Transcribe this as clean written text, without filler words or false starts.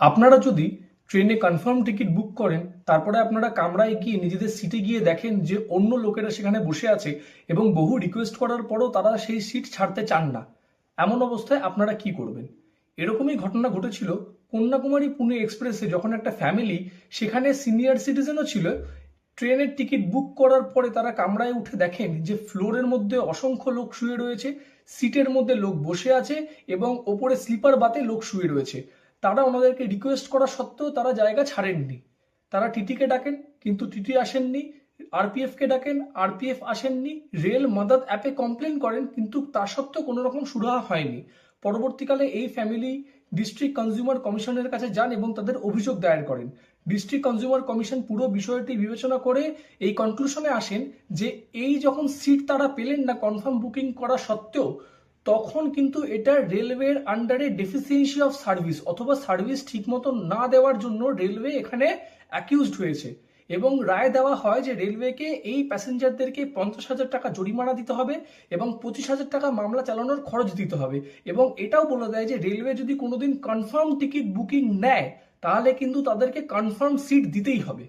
আপনারা যদি ট্রেনে কনফার্ম টিকিট বুক করেন, তারপরে আপনারা কামরায় গিয়ে নিজেদের সিটে গিয়ে দেখেন যে অন্য লোকেরা সেখানে বসে আছে এবং বহু রিকোয়েস্ট করার পরও তারা সেই সিট ছাড়তে চান না, এমন অবস্থায় আপনারা কি করবেন? এরকমই ঘটনা ঘটেছিল কন্যাকুমারী পুনে এক্সপ্রেসে, যখন একটা ফ্যামিলি, সেখানে সিনিয়র সিটিজেনও ছিল, ট্রেনের টিকিট বুক করার পরে তারা কামরায় উঠে দেখেন যে ফ্লোরের মধ্যে অসংখ্য লোক শুয়ে রয়েছে, সিটের মধ্যে লোক বসে আছে এবং ওপরে স্লিপার বাতে লোক শুয়ে রয়েছে। তারা ওনাদেরকে রিকোয়েস্ট করা সত্ত্বেও তারা জায়গা ছাড়েননি। তারা টিটিকে ডাকেন, কিন্তু টিটি আসেননি। আরপিএফ কে ডাকেন, আরপিএফ আসেননি। রেল মাদাদ অ্যাপে কমপ্লেন করেন, কিন্তু তা সত্ত্বেও কোনো রকম সুরাহা হয়নি। পরবর্তীকালে এই ফ্যামিলি ডিস্ট্রিক্ট কনজিউমার কমিশনের কাছে যান এবং তাদের অভিযোগ দায়ের করেন। ডিস্ট্রিক্ট কনজিউমার কমিশন পুরো বিষয়টি বিবেচনা করে এই কনক্লুশনে আসেন যে এই যখন সিট তারা পেলেন না কনফার্ম বুকিং করা সত্ত্বেও, তখন কিন্তু এটা রেলওয়ের আন্ডারে ডেফিসিয়েন্সি অফ সার্ভিস অথবা সার্ভিস ঠিকমতো না দেওয়ার জন্য রেলওয়ে এখানে অ্যাকিউজড হয়েছে। এবং রায় দেওয়া হয় যে রেলওয়েকে এই প্যাসেঞ্জারদেরকে 50,000 টাকা জরিমানা দিতে হবে এবং 25,000 টাকা মামলা চালানোর খরচ দিতে হবে। এবং এটাও বলে দেয় যে রেলওয়ে যদি কোনোদিন কনফার্ম টিকিট বুকিং নেয়, তাহলে কিন্তু তাদেরকে কনফার্ম সিট দিতেই হবে।